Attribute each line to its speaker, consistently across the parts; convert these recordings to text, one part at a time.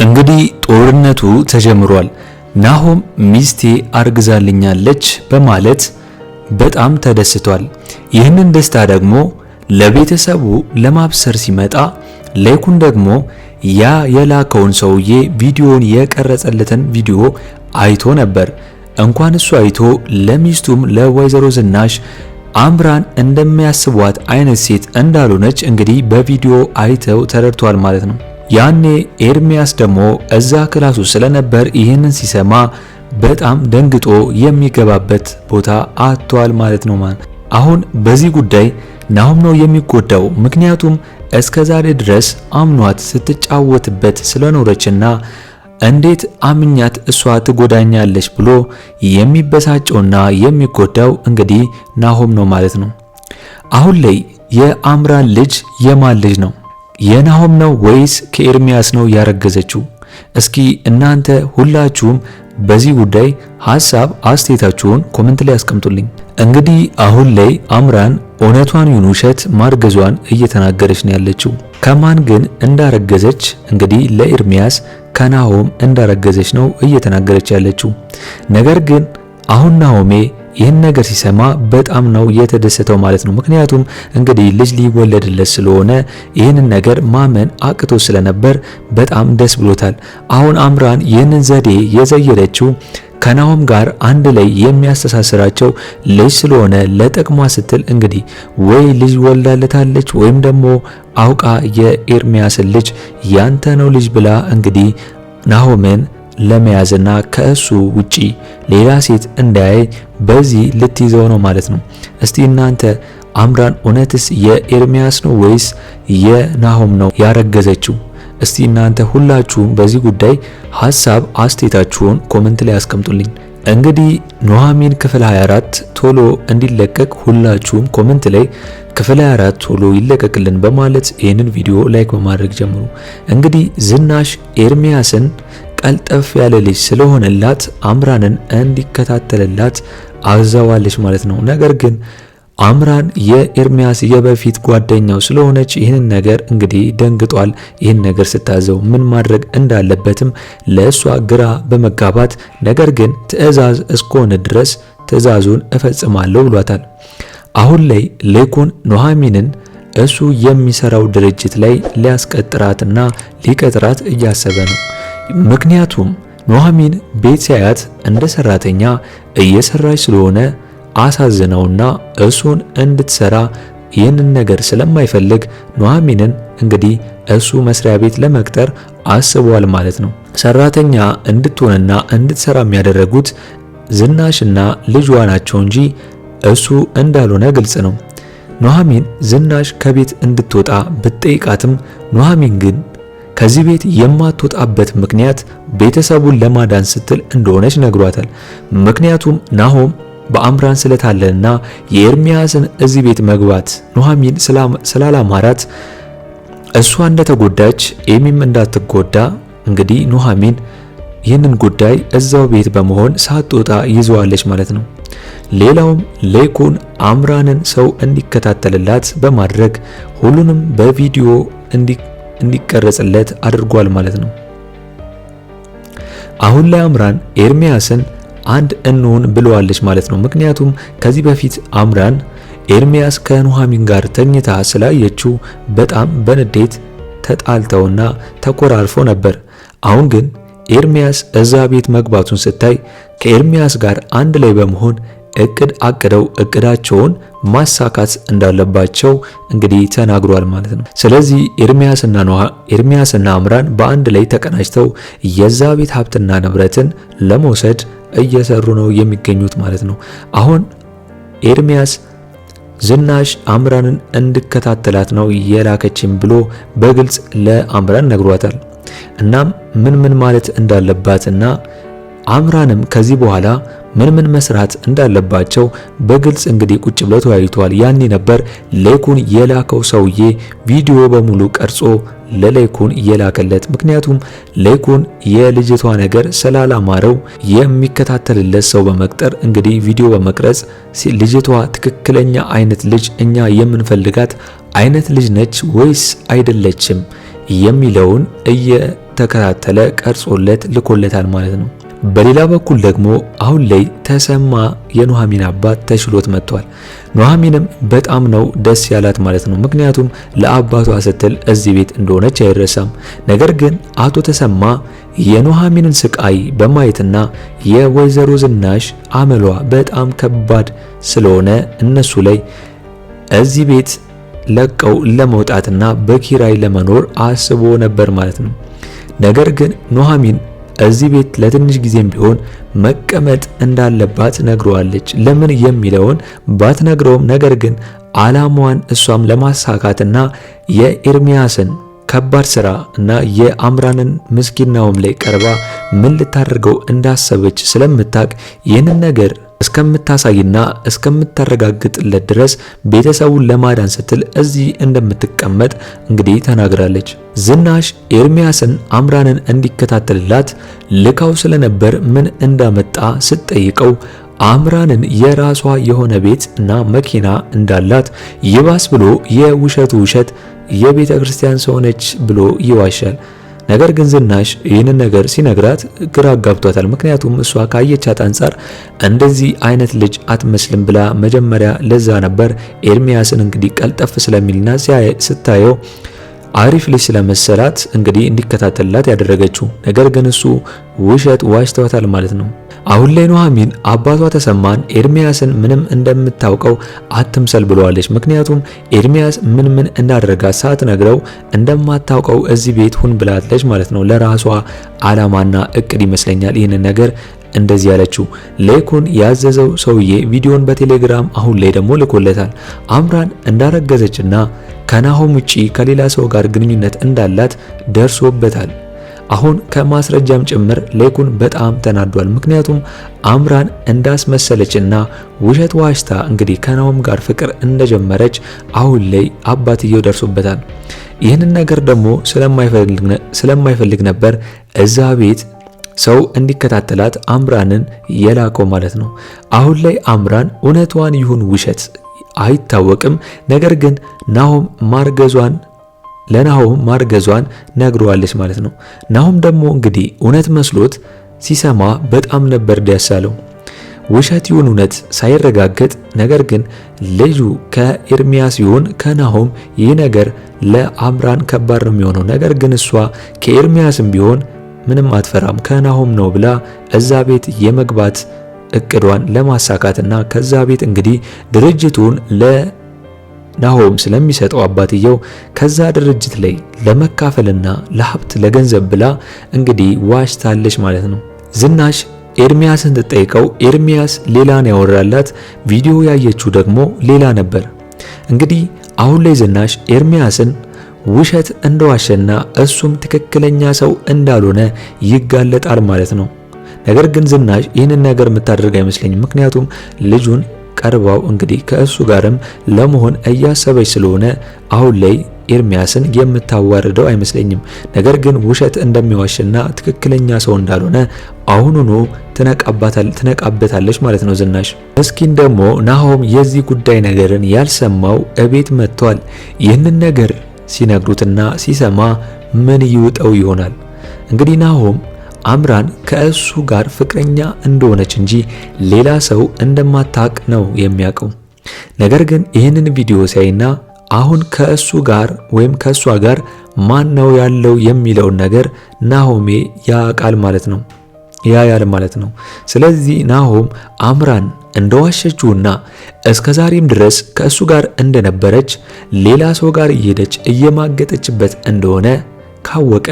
Speaker 1: እንግዲህ ጦርነቱ ተጀምሯል። ናሆም ሚስቴ አርግዛልኛለች በማለት በጣም ተደስቷል። ይህንን ደስታ ደግሞ ለቤተሰቡ ለማብሰር ሲመጣ ሌኩን ደግሞ ያ የላከውን ሰውዬ ቪዲዮን የቀረጸለትን ቪዲዮ አይቶ ነበር። እንኳን እሱ አይቶ ለሚስቱም ለወይዘሮ ዝናሽ አምራን እንደሚያስቧት አይነት ሴት እንዳልሆነች እንግዲህ በቪዲዮ አይተው ተረድቷል ማለት ነው። ያኔ ኤርሚያስ ደግሞ እዛ ክላሱ ስለነበር ይህንን ሲሰማ በጣም ደንግጦ የሚገባበት ቦታ አጥቷል ማለት ነው። አሁን በዚህ ጉዳይ ናሆም ነው የሚጎዳው። ምክንያቱም እስከዛሬ ድረስ አምኗት ስትጫወትበት ስለኖረችና እንዴት አምኛት እሷ ትጎዳኛለች ብሎ የሚበሳጨውና የሚጎዳው እንግዲህ ናሆም ነው ማለት ነው። አሁን ላይ የአምራን ልጅ የማን ልጅ ነው? የናሆም ነው ወይስ ከኤርሚያስ ነው ያረገዘችው? እስኪ እናንተ ሁላችሁም በዚህ ጉዳይ ሐሳብ አስተያየታችሁን ኮሜንት ላይ አስቀምጡልኝ። እንግዲህ አሁን ላይ አምራን እውነቷን ይሁን ውሸት ማርገዟን እየተናገረች ነው ያለችው። ከማን ግን እንዳረገዘች እንግዲህ ለኤርሚያስ ከናሆም እንዳረገዘች ነው እየተናገረች ያለችው። ነገር ግን አሁን ናሆሜ ይህን ነገር ሲሰማ በጣም ነው የተደሰተው ማለት ነው። ምክንያቱም እንግዲህ ልጅ ሊወለድለት ስለሆነ ይህንን ነገር ማመን አቅቶ ስለነበር በጣም ደስ ብሎታል። አሁን አምራን ይህንን ዘዴ የዘየደችው ከናሆም ጋር አንድ ላይ የሚያስተሳስራቸው ልጅ ስለሆነ ለጥቅሟ ስትል እንግዲህ ወይ ልጅ ወልዳለታለች ወይም ደግሞ አውቃ የኤርሚያስን ልጅ ያንተ ነው ልጅ ብላ እንግዲህ ናሆምን ለመያዝና ከእሱ ውጪ ሌላ ሴት እንዳያይ በዚህ ልትይዘው ነው ማለት ነው። እስቲ እናንተ አምራን እውነትስ የኤርሚያስ ነው ወይስ የናሆም ነው ያረገዘችው? እስቲ እናንተ ሁላችሁም በዚህ ጉዳይ ሐሳብ አስተያየታችሁን ኮሜንት ላይ አስቀምጡልኝ። እንግዲህ ኑሐሚን ክፍል 24 ቶሎ እንዲለቀቅ ሁላችሁም ኮሜንት ላይ ክፍል 24 ቶሎ ይለቀቅልን በማለት ይህንን ቪዲዮ ላይክ በማድረግ ጀምሩ። እንግዲህ ዝናሽ ኤርሚያስን ቀልጠፍ ያለ ልጅ ስለሆነላት አምራንን እንዲከታተልላት አዛዋለች ማለት ነው። ነገር ግን አምራን የኤርሚያስ የበፊት ጓደኛው ስለሆነች ይህንን ነገር እንግዲህ ደንግጧል። ይህን ነገር ስታዘው ምን ማድረግ እንዳለበትም ለእሷ ግራ በመጋባት ነገር ግን ትዕዛዝ እስከሆነ ድረስ ትዕዛዙን እፈጽማለሁ ብሏታል። አሁን ላይ ሌኩን ኑሐሚንን እሱ የሚሰራው ድርጅት ላይ ሊያስቀጥራትና ሊቀጥራት እያሰበ ነው። ምክንያቱም ኑሐሚን ቤት ሲያያት እንደ ሰራተኛ እየሰራች ስለሆነ አሳዝነውና እሱን እንድትሰራ ይህንን ነገር ስለማይፈልግ ኑሐሚንን እንግዲህ እሱ መስሪያ ቤት ለመቅጠር አስቧል ማለት ነው። ሰራተኛ እንድትሆንና እንድትሰራ የሚያደረጉት ዝናሽና ልጇ ናቸው እንጂ እሱ እንዳልሆነ ግልጽ ነው። ኑሐሚን ዝናሽ ከቤት እንድትወጣ ብትጠይቃትም ኑሐሚን ግን ከዚህ ቤት የማትወጣበት ምክንያት ቤተሰቡን ለማዳን ስትል እንደሆነች ነግሯታል። ምክንያቱም ናሆም በአምራን ስለታለና የኤርሚያስን እዚህ ቤት መግባት ኑሐሚን ስላላማራት እሷ እንደተጎዳች ኤሚም እንዳትጎዳ እንግዲህ ኑሐሚን ይህንን ጉዳይ እዛው ቤት በመሆን ሳትወጣ ይዘዋለች ማለት ነው። ሌላውም ሌኩን አምራንን ሰው እንዲከታተልላት በማድረግ ሁሉንም በቪዲዮ እንዲቀረጽለት አድርጓል ማለት ነው። አሁን ላይ አምራን ኤርሚያስን አንድ እንሁን ብለዋለች ማለት ነው። ምክንያቱም ከዚህ በፊት አምራን ኤርሚያስ ከኑሐሚን ጋር ተኝታ ስላየችው በጣም በንዴት ተጣልተውና ተኮራርፎ ነበር። አሁን ግን ኤርሚያስ እዛ ቤት መግባቱን ስታይ ከኤርሚያስ ጋር አንድ ላይ በመሆን እቅድ አቅደው እቅዳቸውን ማሳካት እንዳለባቸው እንግዲህ ተናግሯል ማለት ነው። ስለዚህ ኤርሚያስና አምራን በአንድ ላይ ተቀናጅተው የዛ ቤት ሀብትና ንብረትን ለመውሰድ እየሰሩ ነው የሚገኙት ማለት ነው። አሁን ኤርሚያስ ዝናሽ አምራንን እንድከታተላት ነው የላከችም ብሎ በግልጽ ለአምራን ነግሯታል። እናም ምን ማለት እንዳለባትና አምራንም ከዚህ በኋላ ምን መስራት እንዳለባቸው በግልጽ እንግዲህ ቁጭ ብለው ተወያይተዋል። ያኔ ነበር ሌኩን የላከው ሰውዬ ቪዲዮ በሙሉ ቀርጾ ለሌኩን የላከለት። ምክንያቱም ሌኩን የልጅቷ ነገር ስላላማረው የሚከታተልለት ሰው በመቅጠር እንግዲህ ቪዲዮ በመቅረጽ ልጅቷ ትክክለኛ አይነት ልጅ እኛ የምንፈልጋት አይነት ልጅ ነች ወይስ አይደለችም የሚለውን እየተከታተለ ቀርጾለት ልኮለታል ማለት ነው። በሌላ በኩል ደግሞ አሁን ላይ ተሰማ የኑሐሚን አባት ተሽሎት መጥቷል። ኑሐሚንም በጣም ነው ደስ ያላት ማለት ነው። ምክንያቱም ለአባቷ ስትል እዚህ ቤት እንደሆነች አይረሳም። ነገር ግን አቶ ተሰማ የኑሐሚንን ስቃይ በማየትና የወይዘሮ ዝናሽ አመሏ በጣም ከባድ ስለሆነ እነሱ ላይ እዚህ ቤት ለቀው ለመውጣትና በኪራይ ለመኖር አስቦ ነበር ማለት ነው። ነገር ግን ኑሐሚን እዚህ ቤት ለትንሽ ጊዜም ቢሆን መቀመጥ እንዳለባት ነግረዋለች። ለምን የሚለውን ባትነግረውም ነገር ግን ዓላማዋን እሷም ለማሳካትና የኤርሚያስን ከባድ ስራ እና የአምራንን ምስኪናውም ላይ ቀርባ ምን ልታደርገው እንዳሰበች ስለምታቅ ይህንን ነገር እስከምታሳይና እስከምታረጋግጥለት ድረስ ቤተሰቡን ለማዳን ስትል እዚህ እንደምትቀመጥ እንግዲህ ተናግራለች። ዝናሽ ኤርሚያስን አምራንን እንዲከታተልላት ልካው ስለነበር ምን እንዳመጣ ስትጠይቀው አምራንን የራሷ የሆነ ቤት እና መኪና እንዳላት ይባስ ብሎ የውሸቱ ውሸት የቤተ ክርስቲያን ሰው ነች ብሎ ይዋሻል። ነገር ግን ዝናሽ ይህንን ነገር ሲነግራት ግራ አጋብቷታል። ምክንያቱም እሷ ካየቻት አንጻር እንደዚህ አይነት ልጅ አትመስልም ብላ መጀመሪያ ለዛ ነበር ኤርሚያስን እንግዲህ ቀልጠፍ ስለሚልና ስታየው አሪፍ ልጅ ስለመሰላት እንግዲህ እንዲከታተልላት ያደረገችው። ነገር ግን እሱ ውሸት ዋሽተዋታል ማለት ነው። አሁን ላይ ኑሐሚን አባቷ ተሰማን ኤርሚያስን ምንም እንደምታውቀው አትምሰል ብለዋለች። ምክንያቱም ኤርሚያስ ምን እንዳደረጋት ሳትነግረው እንደማታውቀው እዚህ ቤት ሁን ብላለች ማለት ነው። ለራሷ ዓላማና እቅድ ይመስለኛል ይህንን ነገር እንደዚህ ያለችው። ሌኩን ያዘዘው ሰውዬ ቪዲዮን በቴሌግራም አሁን ላይ ደግሞ ልኮለታል። አምራን እንዳረገዘችና ከናሆም ውጪ ከሌላ ሰው ጋር ግንኙነት እንዳላት ደርሶበታል። አሁን ከማስረጃም ጭምር ሌኩን በጣም ተናዷል። ምክንያቱም አምራን እንዳስመሰለችና ውሸት ዋሽታ እንግዲህ ከናሆም ጋር ፍቅር እንደጀመረች አሁን ላይ አባትየው ደርሶበታል። ይህንን ነገር ደግሞ ስለማይፈልግ ነበር እዛ ቤት ሰው እንዲከታተላት አምራንን የላከው ማለት ነው። አሁን ላይ አምራን እውነቷን ይሁን ውሸት አይታወቅም። ነገር ግን ለናሆም ማርገዟን ነግሯለች ማለት ነው። ናሆም ደግሞ እንግዲህ እውነት መስሎት ሲሰማ በጣም ነበር ደስ ያለው። ውሸት ይሁን እውነት ሳይረጋገጥ ነገር ግን ልጁ ከኤርሚያስ ይሁን ከናሆም ይህ ነገር ለአምራን ከባድ ነው የሚሆነው። ነገር ግን እሷ ከኤርሚያስም ቢሆን ምንም አትፈራም ከናሆም ነው ብላ እዛ ቤት የመግባት እቅዷን ለማሳካትና ከዛ ቤት እንግዲህ ድርጅቱን ለናሆም ስለሚሰጠው አባትየው ከዛ ድርጅት ላይ ለመካፈልና ለሀብት ለገንዘብ ብላ እንግዲህ ዋሽታለች ማለት ነው። ዝናሽ ኤርሚያስን ትጠይቀው ኤርሚያስ ሌላን ያወራላት፣ ቪዲዮ ያየችው ደግሞ ሌላ ነበር። እንግዲህ አሁን ላይ ዝናሽ ኤርሚያስን ውሸት እንደዋሸና እሱም ትክክለኛ ሰው እንዳልሆነ ይጋለጣል ማለት ነው። ነገር ግን ዝናሽ ይህንን ነገር የምታደርግ አይመስለኝም። ምክንያቱም ልጁን ቀርባው እንግዲህ ከእሱ ጋርም ለመሆን እያሰበች ስለሆነ አሁን ላይ ኤርሚያስን የምታዋርደው አይመስለኝም። ነገር ግን ውሸት እንደሚዋሽና ትክክለኛ ሰው እንዳልሆነ አሁኑኑ ትነቃበታለች ማለት ነው ዝናሽ። እስኪን ደግሞ ናሆም የዚህ ጉዳይ ነገርን ያልሰማው እቤት መጥቷል። ይህንን ነገር ሲነግሩትና ሲሰማ ምን ይውጠው ይሆናል? እንግዲህ ናሆም አምራን ከእሱ ጋር ፍቅረኛ እንደሆነች እንጂ ሌላ ሰው እንደማታቅ ነው የሚያውቀው። ነገር ግን ይህንን ቪዲዮ ሲያይና አሁን ከእሱ ጋር ወይም ከእሷ ጋር ማን ነው ያለው የሚለውን ነገር ናሆሜ ያውቃል ማለት ነው ያያል ማለት ነው። ስለዚህ ናሆም አምራን እንደዋሸችውና እስከዛሬም ድረስ ከእሱ ጋር እንደነበረች ሌላ ሰው ጋር እየሄደች እየማገጠችበት እንደሆነ ካወቀ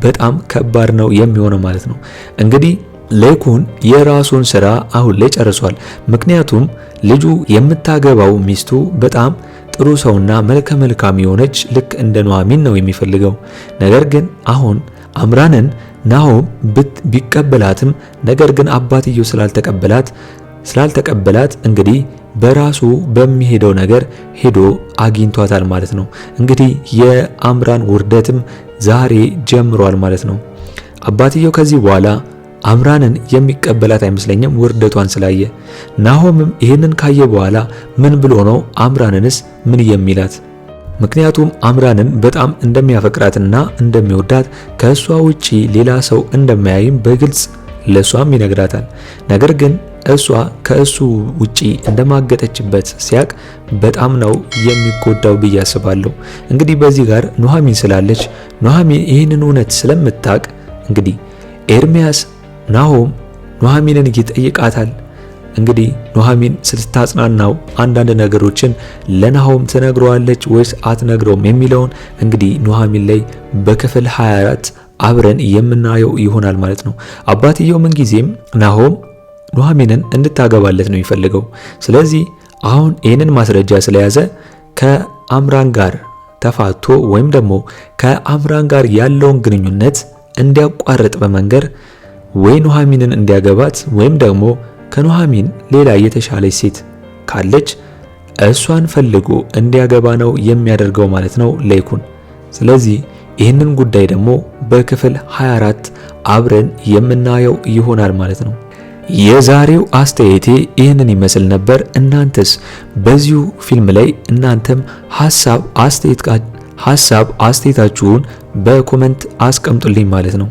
Speaker 1: በጣም ከባድ ነው የሚሆነው ማለት ነው። እንግዲህ ሌኩን የራሱን ስራ አሁን ላይ ጨርሷል። ምክንያቱም ልጁ የምታገባው ሚስቱ በጣም ጥሩ ሰውና መልከ መልካም የሆነች ልክ እንደ ኑሐሚን ነው የሚፈልገው። ነገር ግን አሁን አምራንን ናሆም ቢቀበላትም ነገር ግን አባትየው ስላልተቀበላት እንግዲህ በራሱ በሚሄደው ነገር ሄዶ አግኝቷታል ማለት ነው። እንግዲህ የአምራን ውርደትም ዛሬ ጀምሯል ማለት ነው። አባትየው ከዚህ በኋላ አምራንን የሚቀበላት አይመስለኝም ውርደቷን ስላየ። ናሆምም ይህንን ካየ በኋላ ምን ብሎ ነው አምራንንስ ምን የሚላት? ምክንያቱም አምራንን በጣም እንደሚያፈቅራትና እንደሚወዳት ከእሷ ውጪ ሌላ ሰው እንደማያይም በግልጽ ለሷም ይነግራታል። ነገር ግን እሷ ከእሱ ውጪ እንደማገጠችበት ሲያቅ በጣም ነው የሚጎዳው ብዬ አስባለሁ። እንግዲህ በዚህ ጋር ኑሐሚን ስላለች ኑሐሚን ይህንን እውነት ስለምታቅ እንግዲህ ኤርሚያስ ናሆም ኑሐሚንን ይጠይቃታል። እንግዲህ ኑሐሚን ስታጽናናው አንዳንድ ነገሮችን ለናሆም ትነግረዋለች ወይስ አትነግረውም የሚለውን እንግዲህ ኑሐሚን ላይ በክፍል 24 አብረን የምናየው ይሆናል ማለት ነው። አባትየው ምንጊዜም ናሆም ኑሐሚንን እንድታገባለት ነው የሚፈልገው። ስለዚህ አሁን ይህንን ማስረጃ ስለያዘ ከአምራን ጋር ተፋቶ ወይም ደግሞ ከአምራን ጋር ያለውን ግንኙነት እንዲያቋርጥ በመንገር ወይ ኑሐሚንን እንዲያገባት ወይም ደግሞ ከኑሐሚን ሌላ የተሻለች ሴት ካለች እሷን ፈልጎ እንዲያገባ ነው የሚያደርገው ማለት ነው ለይኩን። ስለዚህ ይህንን ጉዳይ ደግሞ በክፍል 24 አብረን የምናየው ይሆናል ማለት ነው። የዛሬው አስተያየቴ ይህንን ይመስል ነበር። እናንተስ በዚሁ ፊልም ላይ እናንተም ሐሳብ አስተያየታችሁን በኮሜንት አስቀምጡልኝ ማለት ነው።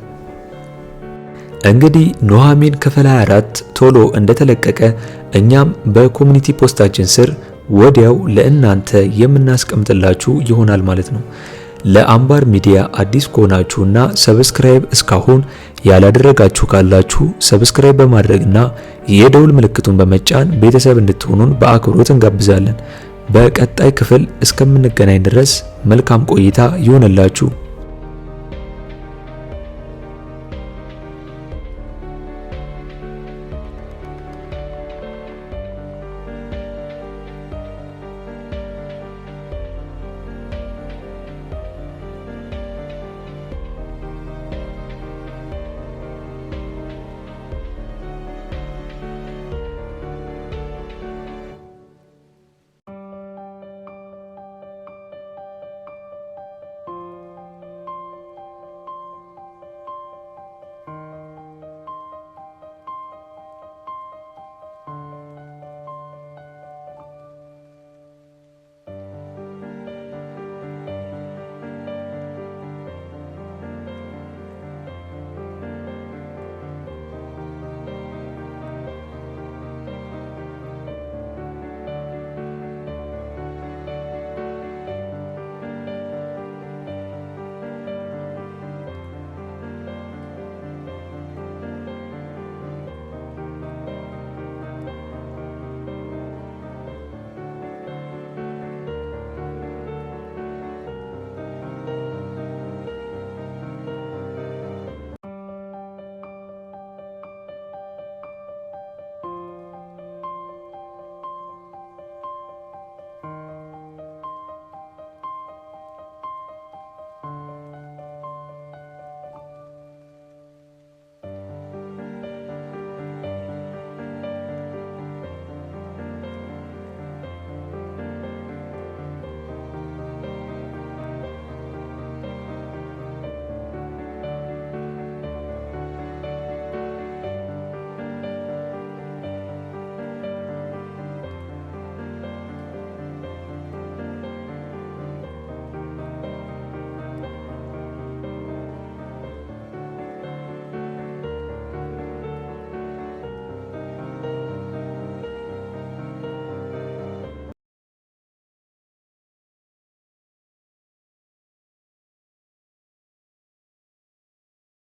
Speaker 1: እንግዲህ ኑሐሚን ክፍል 24 ቶሎ እንደተለቀቀ እኛም በኮሚኒቲ ፖስታችን ስር ወዲያው ለእናንተ የምናስቀምጥላችሁ ይሆናል ማለት ነው። ለአምባር ሚዲያ አዲስ ከሆናችሁና ሰብስክራይብ እስካሁን ያላደረጋችሁ ካላችሁ ሰብስክራይብ በማድረግና የደውል ምልክቱን በመጫን ቤተሰብ እንድትሆኑን በአክብሮት እንጋብዛለን። በቀጣይ ክፍል እስከምንገናኝ ድረስ መልካም ቆይታ ይሆንላችሁ።